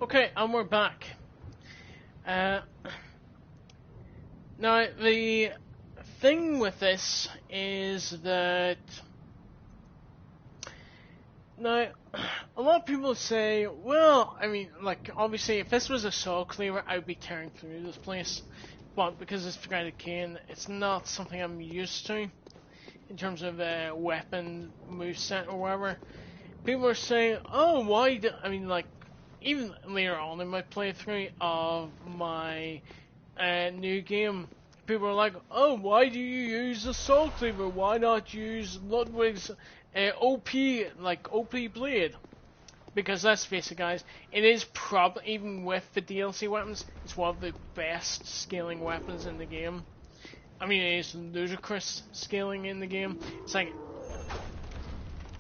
Okay, and we're back. Now, the thing with this is that now a lot of people say, well, I mean, like, obviously, if this was a Soul Cleaver, I would be tearing through this place. But because it's Threaded Cane, it's not something I'm used to in terms of weapon moveset or whatever. People are saying, oh, why do, I mean, like, even later on in my playthrough of my new game, people are like, oh, why do you use the Soul Cleaver? Why not use Ludwig's OP blade? Because let's face it, guys, it is probably, even with the DLC weapons, it's one of the best scaling weapons in the game. I mean, it is ludicrous scaling in the game. It's like,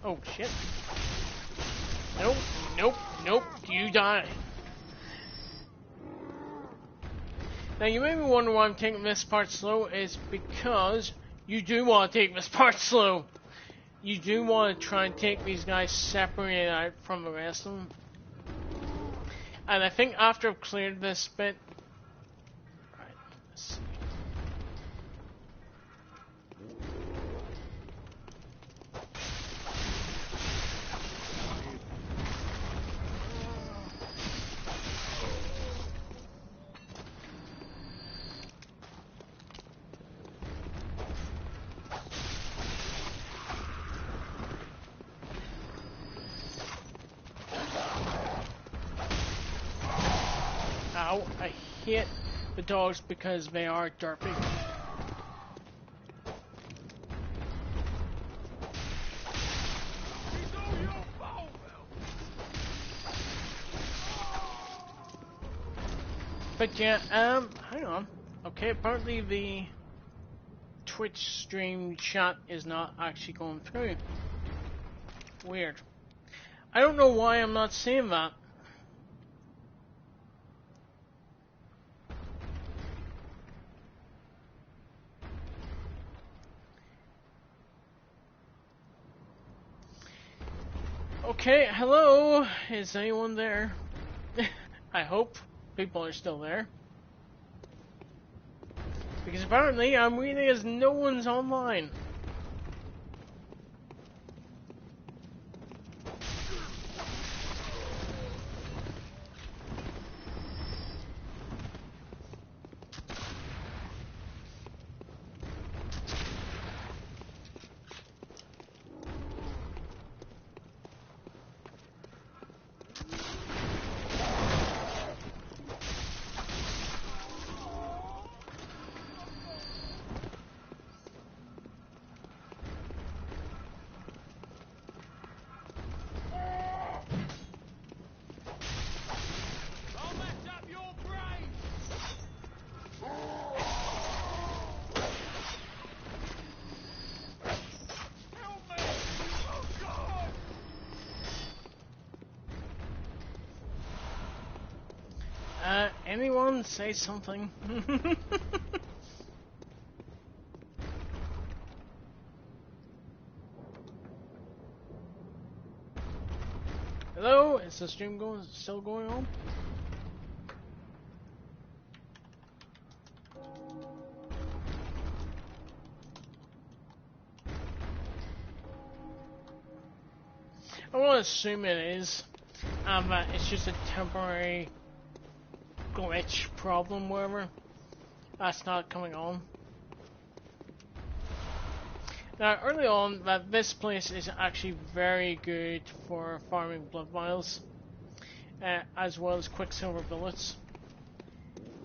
oh shit. Nope, nope, nope, you die. Now you may be wondering why I'm taking this part slow. Is because you do want to take this part slow. You do want to try and take these guys separated out from the rest of them. And I think after I've cleared this bit... Right, let's see. Ow, I hate the dogs because they are derpy. But yeah, hang on. Okay, apparently the Twitch stream chat is not actually going through. Weird. I don't know why I'm not seeing that. Okay, hello? Is anyone there? I hope people are still there. Because apparently I'm reading as no one's online. Anyone say something? Hello? Is the stream still going on? I want to assume it is. It's just a temporary glitch problem, wherever. That's not coming on. Now, early on, that this place is actually very good for farming blood vials, as well as quicksilver bullets,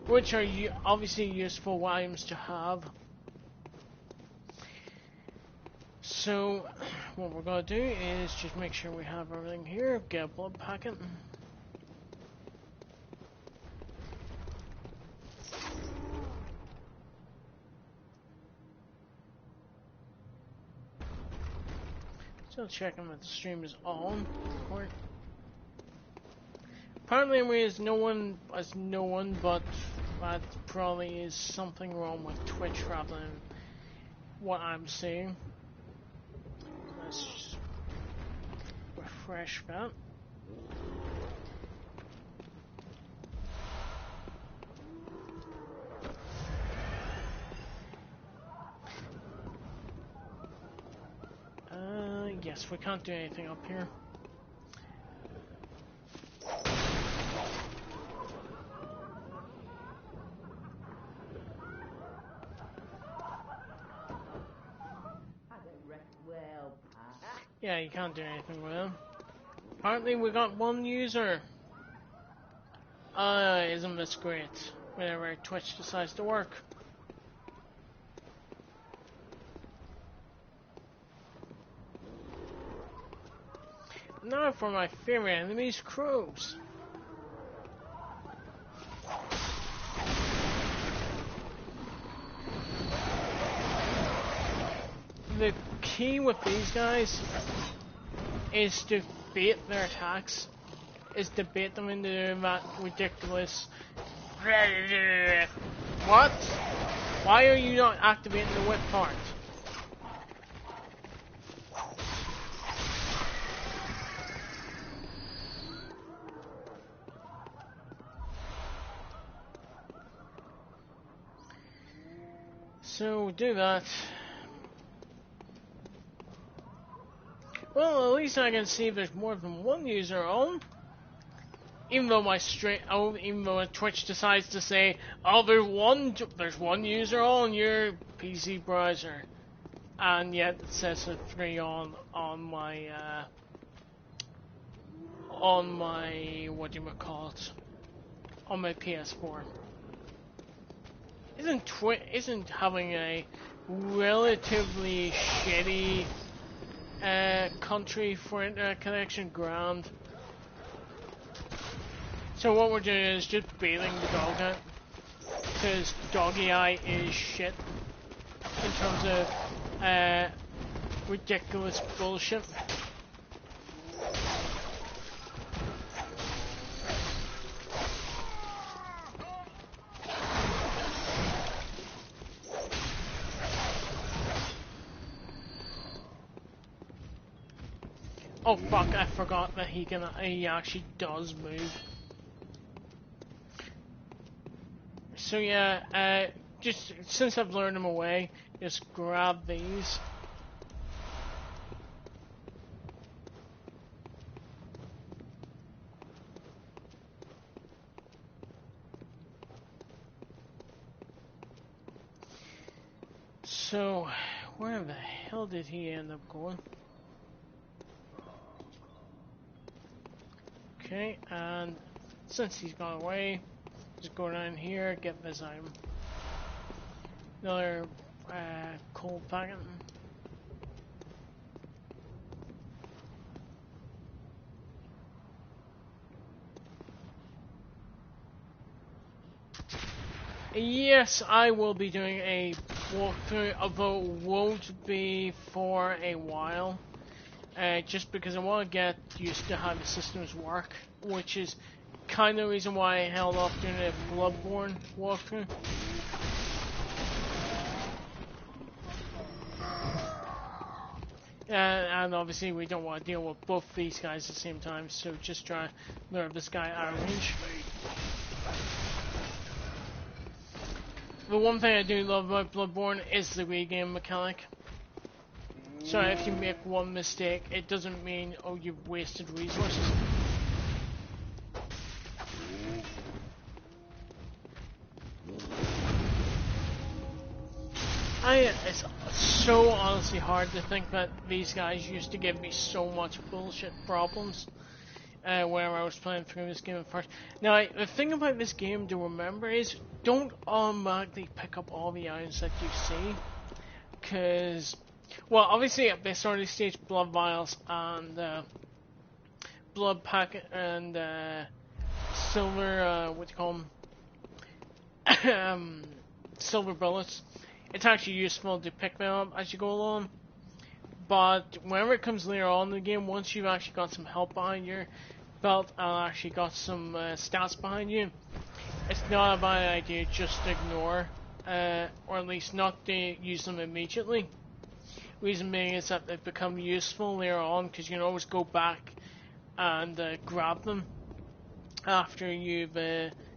which are obviously useful items to have. So, what we're going to do is just make sure we have everything here, get a blood packet. Still checking that the stream is on. Apparently there is no one, but that probably is something wrong with Twitch rather than what I'm seeing. Let's just refresh that. yes, we can't do anything up here. Yeah, you can't do anything with him. Apparently we got one user. Isn't this great? Whenever Twitch decides to work. Now for my favorite enemies, crows. The key with these guys is to bait their attacks, is to bait them into that ridiculous. What? Why are you not activating the whip part? So do that. Well, at least I can see if there's more than one user on. Even though even though Twitch decides to say, oh, there's one user on your PC browser, and yet it says a 3 on my whatchamacallit, on my PS4. Isn't having a relatively shitty country for internet connection grand? So what we're doing is just bailing the dog out, because Doggy Eye is shit in terms of ridiculous bullshit. Oh fuck, I forgot that he actually does move. So yeah, just since I've lured him away, just grab these. So, where the hell did he end up going? Okay, and since he's gone away, just go down here, get this item. Another coal packet. Yes, I will be doing a walkthrough, although it won't be for a while. Just because I want to get used to how the systems work, which is kind of the reason why I held off doing a Bloodborne walkthrough. And obviously we don't want to deal with both these guys at the same time, so just try to lure this guy out of range. The one thing I do love about Bloodborne is the regame mechanic. So if you make one mistake, it doesn't mean, oh, you've wasted resources. It's so honestly hard to think that these guys used to give me so much bullshit problems whenever I was playing through this game at first. Now, the thing about this game to remember is, don't automatically pick up all the items that you see, because, well, obviously at this early stage, blood vials and blood packet and silver, what do you call them, silver bullets, it's actually useful to pick them up as you go along. But whenever it comes later on in the game, once you've actually got some help behind your belt and actually got some stats behind you, it's not a bad idea just to ignore, or at least not to use them immediately. Reason being is that they become useful later on, because you can always go back and grab them after you've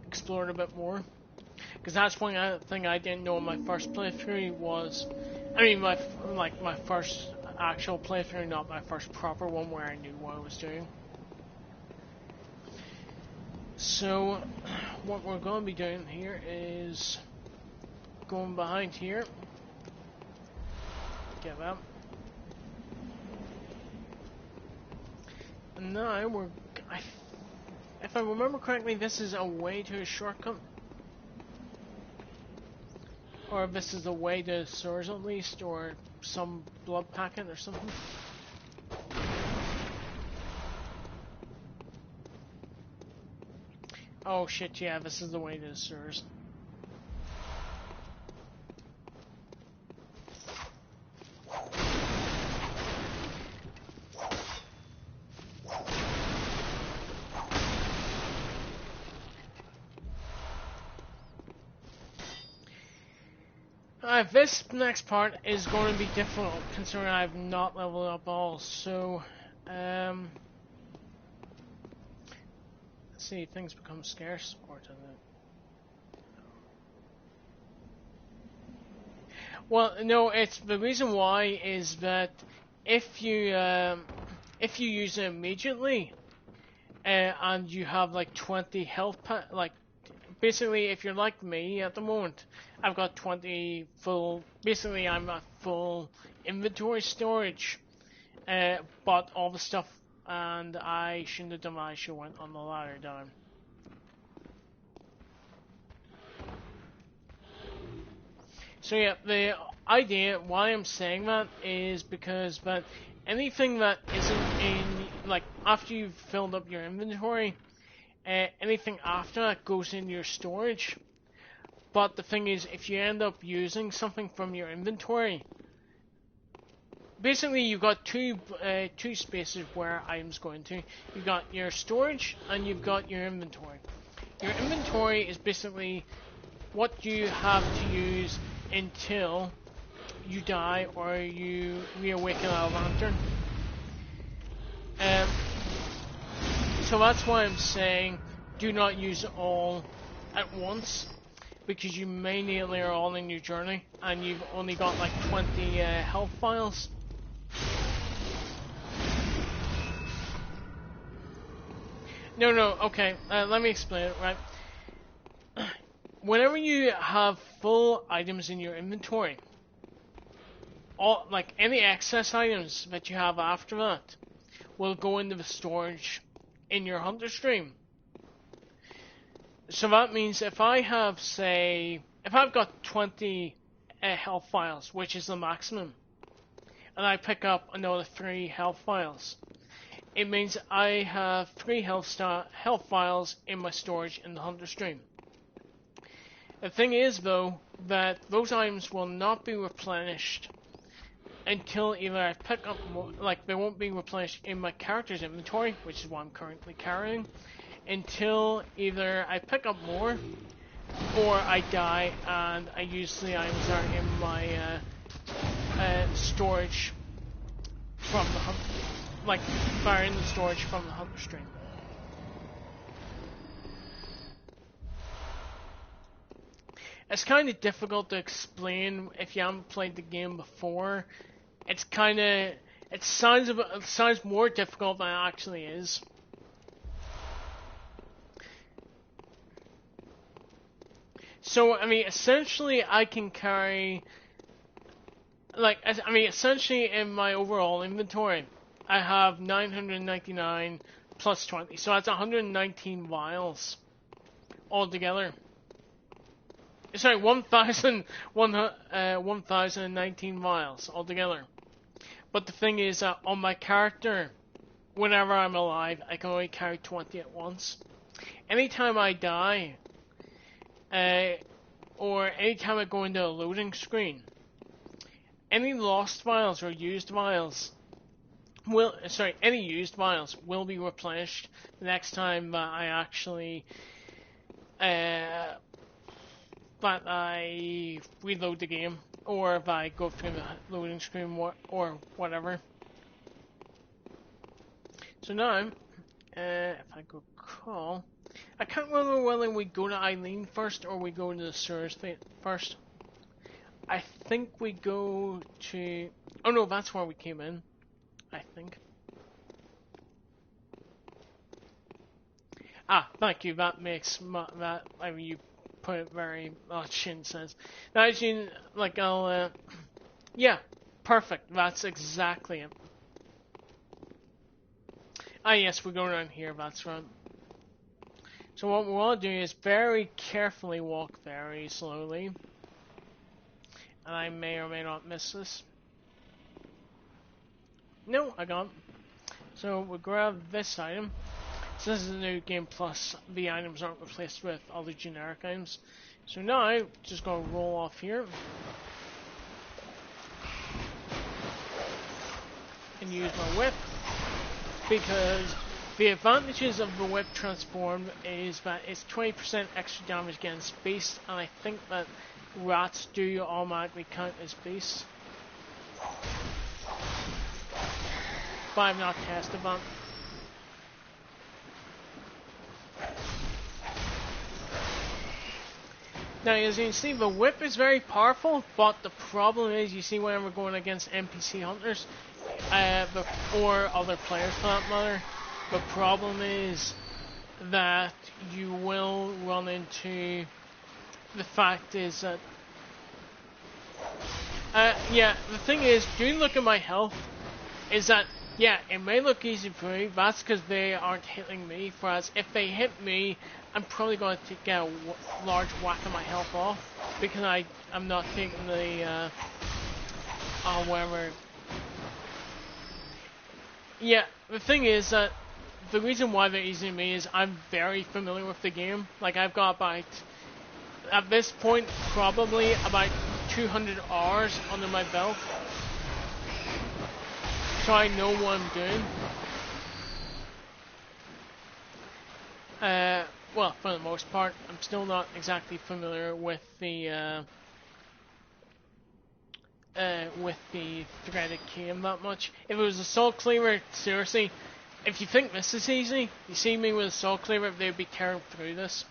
explored a bit more. Because that's one thing I didn't know in my first playthrough was, I mean, my first actual playthrough, not my first proper one where I knew what I was doing. So, what we're going to be doing here is going behind here. Get that. And now we're... if I remember correctly, this is a way to a shortcut. Or this is a way to sewers at least, or some blood packet or something. Oh shit, yeah, this is the way to the sewers. This next part is going to be difficult considering I've not leveled up all, so let's see, things become scarce, or does it? Well, no, it's the reason why is that if you use it immediately, and you have like 20 health like basically if you're like me at the moment, I've got 20 full, basically I'm at full inventory storage, bought all the stuff, and I shouldn't have done that, I should have went on the ladder down. So yeah, the idea why I'm saying that is because that anything that isn't in, like after you've filled up your inventory, anything after that goes in your storage. But the thing is, if you end up using something from your inventory, basically you've got two spaces where items go into. You've got your storage and you've got your inventory. Your inventory is basically what you have to use until you die or you reawaken a lantern. So that's why I'm saying do not use it all at once, because you may need it later on in your journey and you've only got like 20 health files. No, okay, let me explain it, right? Whenever you have full items in your inventory, all like any excess items that you have after that will go into the storage in your hunter stream. So that means if I have, say, if I've got 20 health files, which is the maximum, and I pick up another 3 health files, it means I have 3 health files in my storage in the hunter stream. The thing is, though, that those items will not be replenished until either I pick up more, like they won't be replenished in my character's inventory, which is what I'm currently carrying, until either I pick up more or I die and I use the items that are in my storage from the hunt, like fire in the storage from the hunter stream. It's kind of difficult to explain if you haven't played the game before. It's kind of, it sounds more difficult than it actually is. So I mean, essentially, I can carry, like, I mean, essentially in my overall inventory, I have 999 plus 20, so that's 119 vials altogether. Sorry, 1,019 vials altogether. But the thing is that on my character, whenever I'm alive, I can only carry 20 at once. Anytime I die, or anytime I go into a loading screen, any lost vials or used vials any used vials will be replenished the next time I actually that I reload the game, or if I go through the loading screen or whatever. So now, if I go call, I can't remember whether we go to Eileen first or we go to the sewers first. I think we go to, Oh no, that's where we came in, I think. Ah, thank you. That makes that. I mean, you put it very much in sense. Now, as you like, yeah, perfect. That's exactly it. Ah, yes, we're going around here. That's right. So what we want to do is very carefully walk very slowly, and I may or may not miss this. No, I got it. So we'll grab this item. So this is a new game plus. The items aren't replaced with other generic items. So now, just gonna roll off here. And use my whip. Because the advantages of the whip transform is that it's 20% extra damage against beasts. And I think that rats do automatically count as beasts. But I've not tested that. Now, as you can see, the whip is very powerful, but the problem is, you see, when we're going against NPC hunters, or other players for that matter, the problem is that you will run into the fact is that, yeah, the thing is, do look at my health, is that, yeah, it may look easy for me, that's because they aren't hitting me, whereas if they hit me, I'm probably going to get a large whack of my health off, because I'm not taking the, whatever. Yeah, the thing is that the reason why they're easy to me is I'm very familiar with the game. Like, I've got about, at this point, probably about 200 hours under my belt. So I know what I'm doing. Well, for the most part, I'm still not exactly familiar with the threaded cane that much. If it was a Soul Cleaver, seriously, if you think this is easy, you see me with a Soul Cleaver, they'd be tearing through this.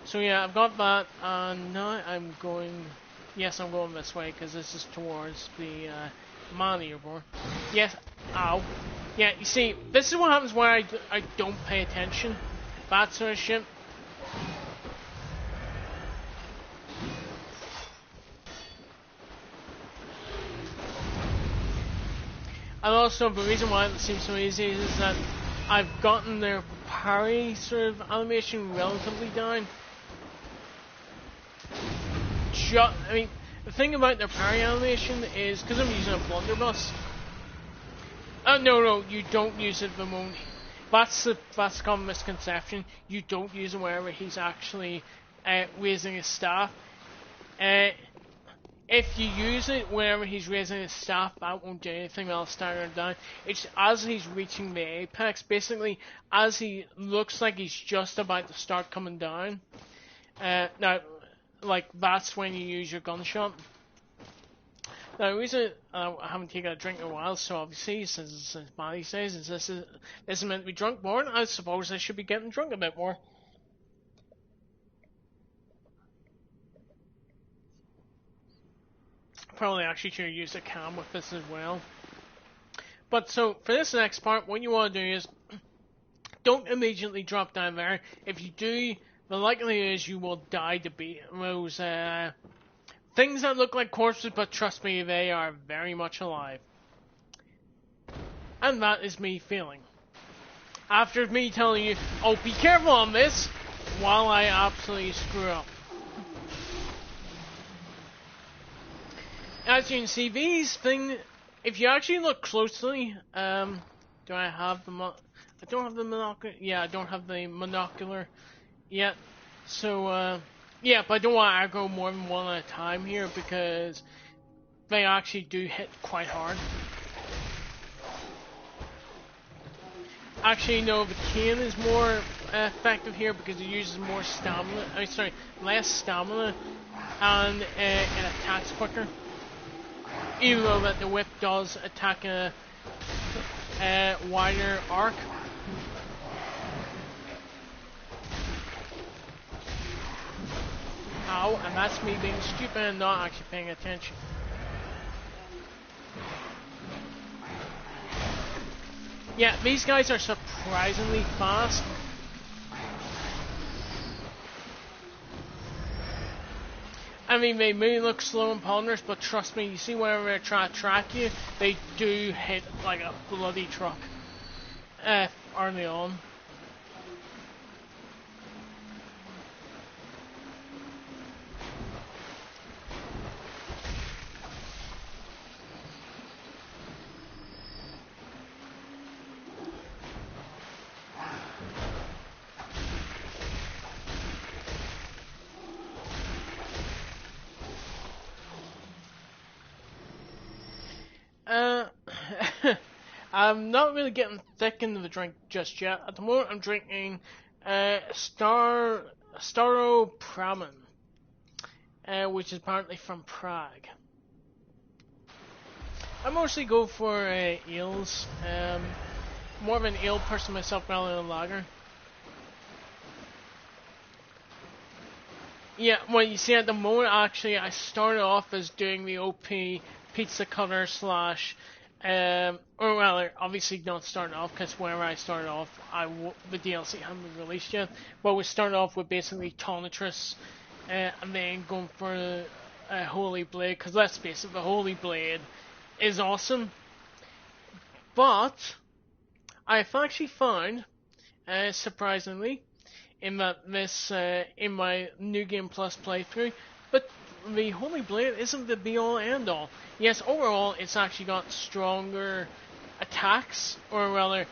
So yeah, I've got that, and now I'm going, yes, I'm going this way, because this is towards the man-eater boar. Yes, ow. Yeah, you see, this is what happens when I don't pay attention. That sort of shit. And also, the reason why it seems so easy is that I've gotten their parry sort of animation relatively down. I mean, the thing about their parry animation is, because I'm using a blunderbuss. No, you don't use it the moment. That's the common misconception. You don't use it wherever he's actually raising his staff. If you use it whenever he's raising his staff, that won't do anything, that'll stagger him down. It's as he's reaching the apex, basically, as he looks like he's just about to start coming down. Now, like, that's when you use your gunshot. Now, the reason I haven't taken a drink in a while, so obviously, since Maddie says this is meant to be drunk more, I suppose I should be getting drunk a bit more. Probably actually should have used a cam with this as well. But so, for this next part, what you want to do is, don't immediately drop down there. If you do, the likelihood is you will die to beat those things that look like corpses, but trust me, they are very much alive. And that is me failing. After me telling you, oh, be careful on this, while I absolutely screw up. As you can see, these things, if you actually look closely, do I have the I don't have the monocular. Yeah, I don't have the monocular yet. So, yeah, but I don't want to aggro more than one at a time here because they actually do hit quite hard. Actually, no, the cane is more effective here because it uses more stamina. Less stamina, and it attacks quicker. Even though that the whip does attack a wider arc. Ow, and that's me being stupid and not actually paying attention. Yeah, these guys are surprisingly fast. I mean, they may look slow and ponderous, but trust me, you see whenever they try to track you, they do hit like a bloody truck. Early on. I'm not really getting thick into the drink just yet. At the moment, I'm drinking Staropramen, which is apparently from Prague. I mostly go for ales. More of an ale person myself rather than a lager. Yeah, well, you see, at the moment, actually, I started off as doing the OP pizza cutter slash, or rather, obviously not starting off, because whenever I started off, the DLC hadn't been released yet, but we started off with basically Tonitrus, and then going for a Holy Blade, because let's face it, the Holy Blade is awesome, but I've actually found, surprisingly, in my New Game Plus playthrough, but the Holy Blade isn't the be-all end-all. Yes, overall, it's actually got stronger attacks, or rather,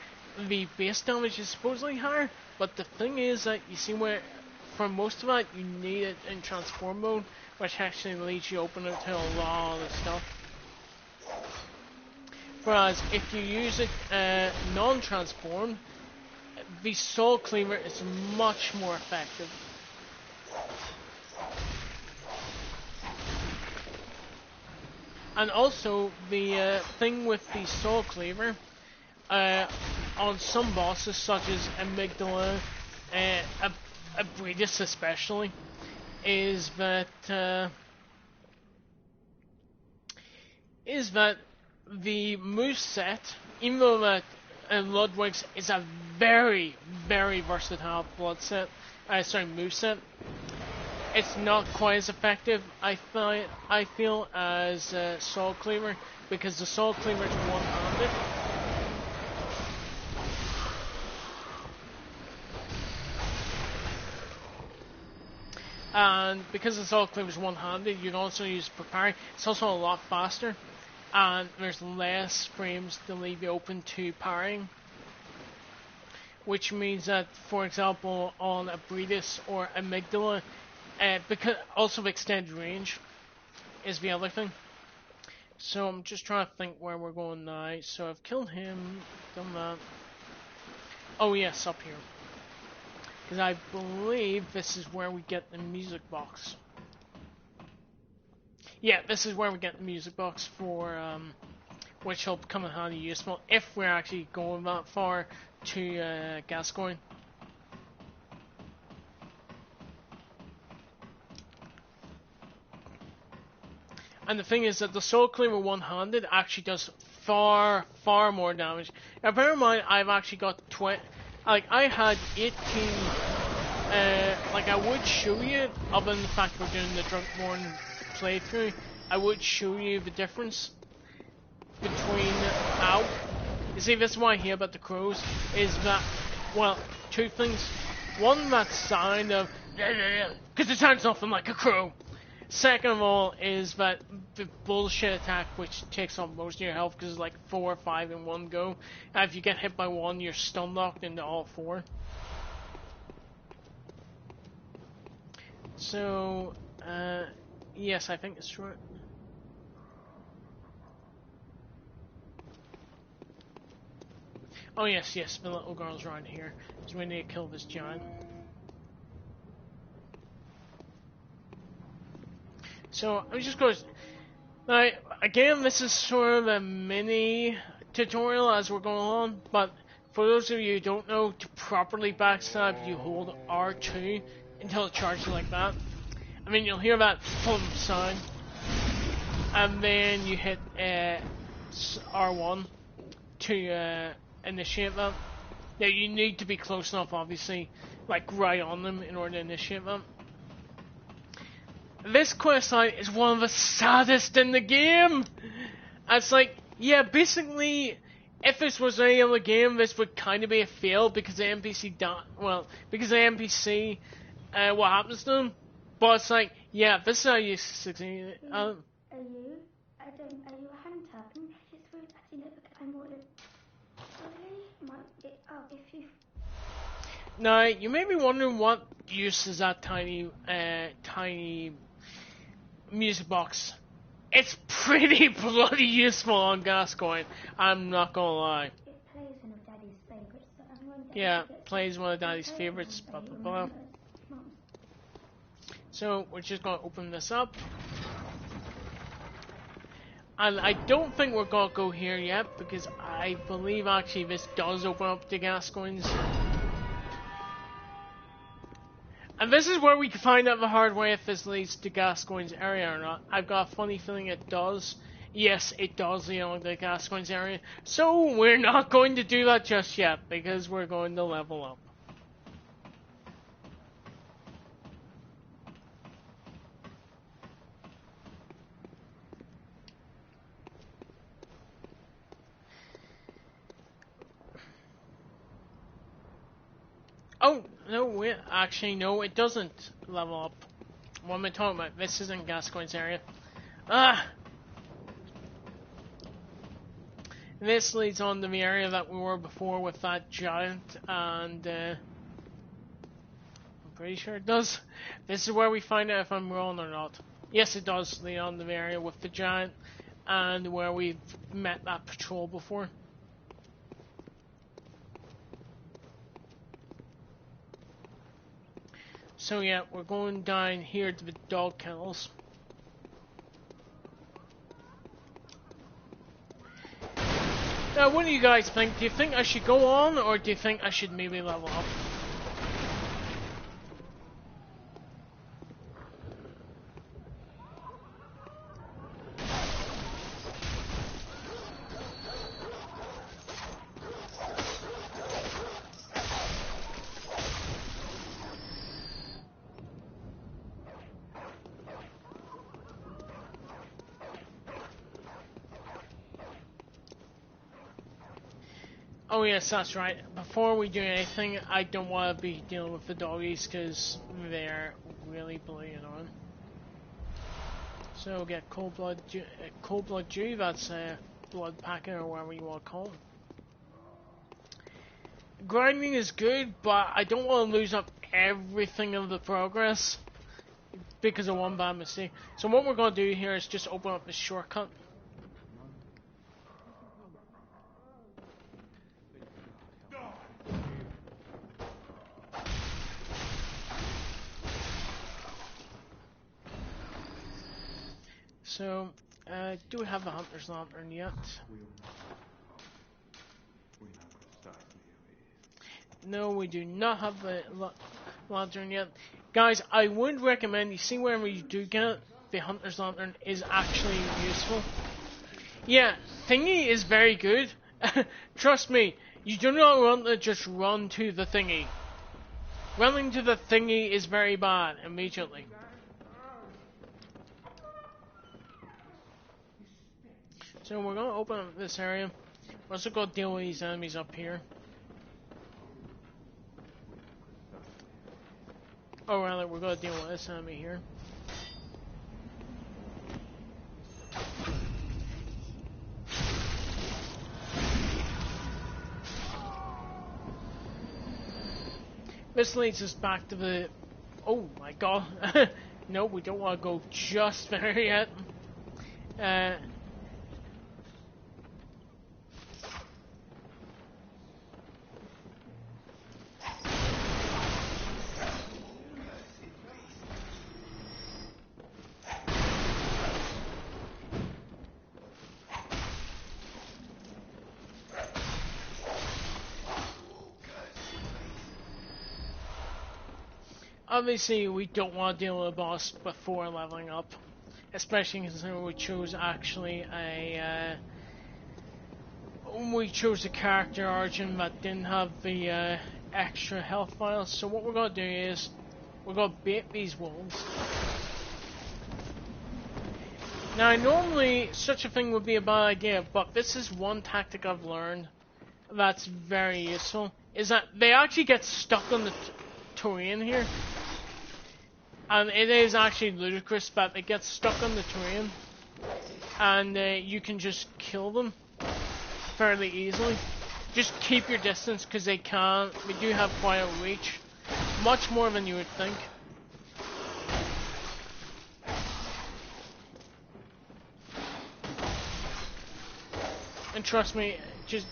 the base damage is supposedly higher, but the thing is that, you see where, for most of it, you need it in transform mode, which actually leaves you open to a lot of stuff. Whereas, if you use it non-transformed, the Soul Cleaver is much more effective. And also, the thing with the Soul Cleaver, on some bosses such as Amygdala, Abredis especially, is that the moveset, even though that Ludwig's is a very, very versatile moveset, it's not quite as effective, I feel, as Soul Cleaver, because the Soul Cleaver is one-handed. And because the Soul Cleaver is one-handed, you can also use Preparing. It's also a lot faster, and there's less frames to leave you open to parrying. Which means that, for example, on Abredis or Amygdala, because also extended range is the other thing. So I'm just trying to think where we're going now. So I've killed him, done that. Oh yes, up here. Because I believe this is where we get the music box. Yeah, this is where we get the music box for, which will come in handy useful if we're actually going that far to Gascoigne. And the thing is that the Soul Cleaver one-handed actually does far, far more damage. Now bear in mind, I've actually got I had 18, I would show you, other than the fact we're doing the Drunkborn playthrough, I would show you the difference between, you see, this is what I hear about the crows, is that, well, two things. One, that sound of, because it sounds nothing like a crow. Second of all, is that the bullshit attack, which takes up most of your health, because it's like 4 or 5 in one go. And if you get hit by one, you're stun locked into all 4. So, yes, I think it's true. Oh yes, the little girl's around here. So we need to kill this giant. So I'm just going to... Now, again, this is sort of a mini tutorial as we're going along, but for those of you who don't know, to properly backstab, you hold R2 until it charges like that. I mean, you'll hear that thump sound, and then you hit R1 to initiate that. Now you need to be close enough, obviously, like right on them in order to initiate them. This quest line is one of the saddest in the game. It's like, yeah, basically, if this was any other game, this would kind of be a fail because the NPC what happens to them. But it's like, yeah, this is how you succeed. Are you a hunter? It's really actually look like I'm ordered. If you. Now, you may be wondering what use is that tiny music box. It's pretty bloody useful on Gascoigne, I'm not gonna lie. It plays one of Daddy's favourites. Yeah, plays one of Daddy's favourites, blah blah blah. So, we're just gonna open this up. And I don't think we're gonna go here yet, because I believe actually this does open up to Gascoigne's. And this is where we can find out the hard way if this leads to Gascoigne's area or not. I've got a funny feeling it does. Yes, it does lead on to Gascoigne's area. So we're not going to do that just yet, because we're going to level up. Oh, no, wait, actually, no, it doesn't level up. What am I talking about? This isn't Gascoigne's area. Ah! This leads on to the area that we were before with that giant, and I'm pretty sure it does. This is where we find out if I'm wrong or not. Yes, it does lead on to the area with the giant, and where we've met that patrol before. So yeah, we're going down here to the dog kennels. Now, what do you guys think? Do you think I should go on, or do you think I should maybe level up? Oh yes, that's right. Before we do anything, I don't want to be dealing with the doggies because they're really bloody annoying. So get cold blood Jew. That's blood packing or whatever you want to call it. Grinding is good, but I don't want to lose up everything of the progress because of one bad mistake. So what we're going to do here is just open up the shortcut. So, do we have a Hunter's Lantern yet? No, we do not have the lantern yet. Guys, I would recommend, you see wherever you do get it, the Hunter's Lantern is actually useful. Yeah, thingy is very good. Trust me, you do not want to just run to the thingy. Running to the thingy is very bad immediately. So we're going to open up this area. We're also going to deal with these enemies up here. Oh, rather, we're going to deal with this enemy here. This leads us back to the... Oh my god. No, we don't want to go just there yet. Obviously, we don't want to deal with a boss before leveling up, especially considering we chose actually a we chose a character origin that didn't have the extra health files. So what we're gonna do is we're gonna bait these wolves. Now normally such a thing would be a bad idea, but this is one tactic I've learned that's very useful. Is that they actually get stuck on the terrain here, and it is actually ludicrous that they get stuck on the terrain, and you can just kill them fairly easily. Just keep your distance because they do have quite a reach, much more than you would think. And trust me, just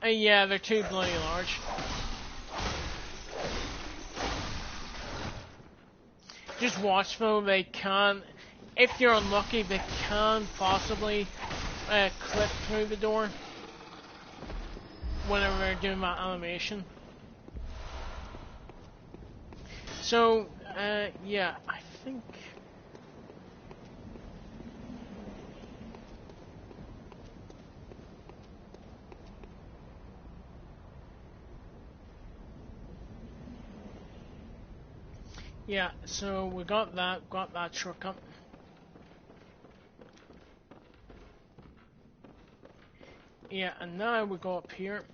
yeah, they're too bloody large. Just watch though, they can, if you're unlucky, they can possibly clip through the door whenever they're doing that animation. So, yeah, I think... Yeah, so we got that shortcut. Yeah, and now we go up here.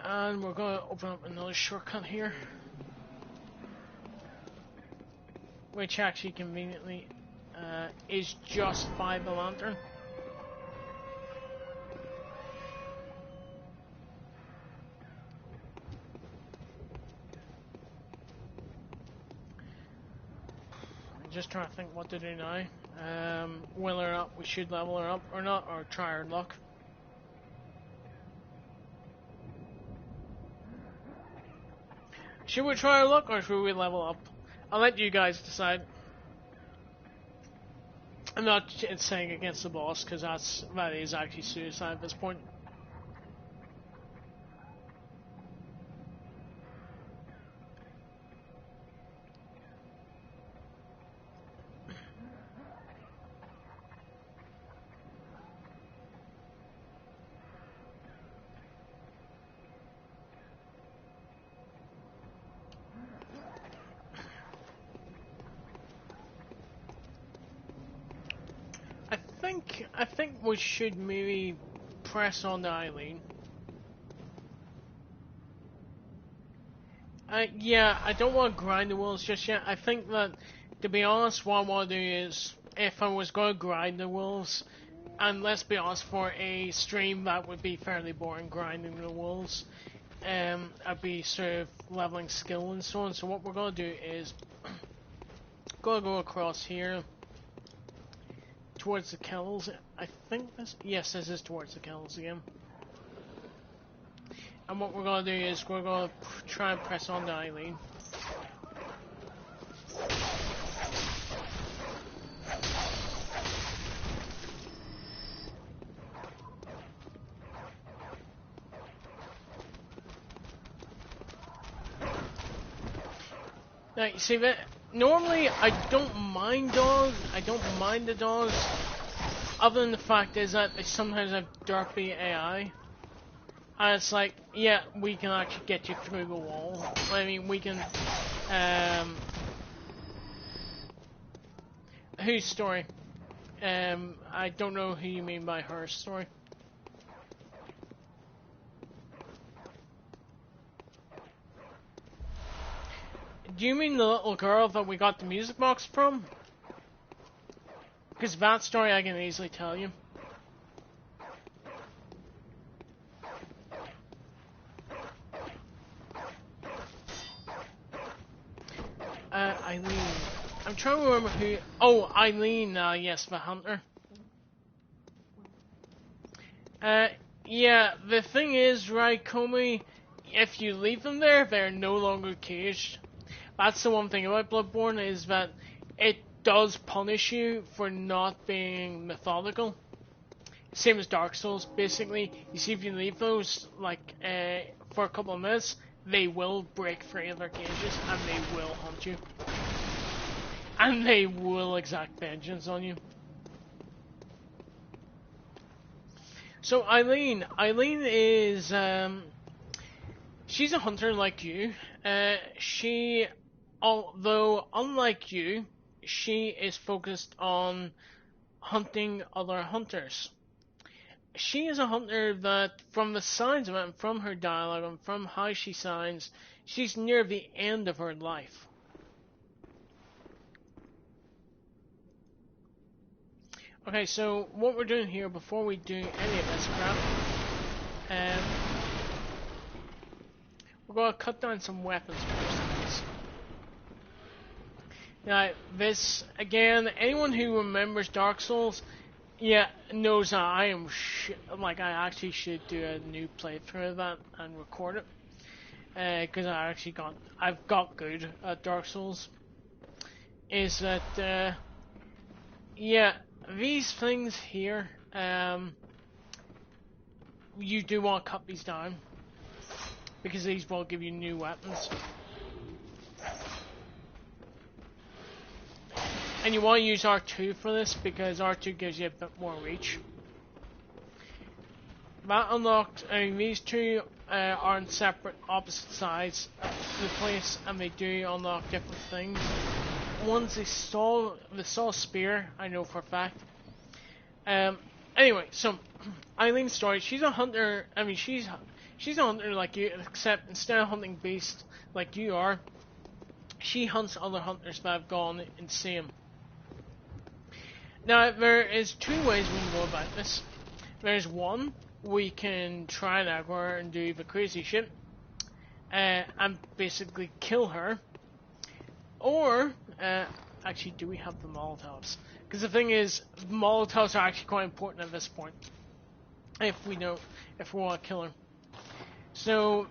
And we're going to open up another shortcut here, which actually conveniently is just by the lantern. I'm just trying to think what to do now. Whether or not we should level her up or not, or try our luck. Should we try our luck or should we level up? I'll let you guys decide. I'm not saying against the boss because that is actually suicide at this point. I think we should maybe press on to Eileen. Yeah, I don't want to grind the wolves just yet. I think that, to be honest, what I want to do is, if I was going to grind the wolves, and let's be honest, for a stream that would be fairly boring grinding the wolves, I'd be sort of leveling skill and so on. So what we're going to do is, going to go across here, towards the kennels. I think this, yes, this is towards the kennels again. And what we're going to do is we're going to try and press on to Eileen. Now you see that normally I don't mind dogs. I don't mind the dogs. Other than the fact is that they sometimes have derpy AI. And it's like, yeah, we can actually get you through the wall. I mean, we can, whose story? I don't know who you mean by her story. Do you mean the little girl that we got the music box from? Because that story I can easily tell you. Eileen. I'm trying to remember who... Oh, Eileen, yes, the hunter. Yeah, the thing is, right, Comey, if you leave them there, they're no longer caged. That's the one thing about Bloodborne, is that it does punish you for not being methodical. Same as Dark Souls, basically. You see, if you leave those, like, for a couple of minutes, they will break free of their cages, and they will hunt you. And they will exact vengeance on you. So Eileen is, she's a hunter like you. She, although unlike you, she is focused on hunting other hunters. She is a hunter that, from the signs of it, and from her dialogue, and from how she sounds, she's near the end of her life. Okay, so what we're doing here, before we do any of this crap, we're going to cut down some weapons first. Now, this, again, anyone who remembers Dark Souls, yeah, knows that I am I actually should do a new playthrough of that and record it, because I've got good at Dark Souls. Is that, yeah, these things here, you do want to cut these down, because these will give you new weapons. And you want to use R2 for this, because R2 gives you a bit more reach. That unlocked, I mean, these two are on separate opposite sides of the place, and they do unlock different things. One's the Saw Spear, I know for a fact. Anyway, so Eileen's story, she's a hunter, I mean, she's a hunter like you, except instead of hunting beasts like you are, she hunts other hunters that have gone insane. Now, there is two ways we can go about this. There's one, we can try and aggro her and do the crazy shit, and basically kill her. Or, actually, do we have the Molotovs? Because the thing is, Molotovs are actually quite important at this point, if we want to kill her. So,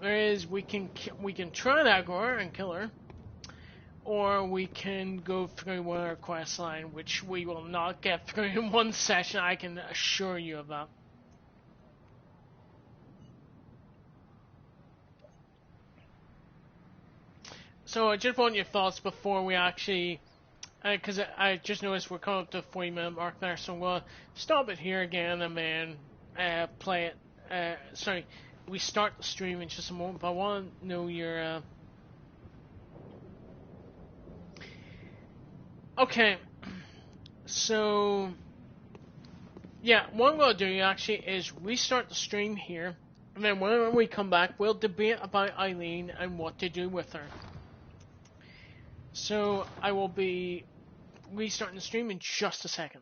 we can try and aggro her and kill her. Or we can go through one of our quest line, which we will not get through in one session, I can assure you of that. So I just want your thoughts before we actually, because I just noticed we're coming up to the 40-minute mark there, so I'm going to stop it here again and then play it. Sorry, we start the stream in just a moment, but I want to know your... Okay, so, yeah, what I'm going to do actually is restart the stream here, and then whenever we come back, we'll debate about Eileen and what to do with her. So, I will be restarting the stream in just a second.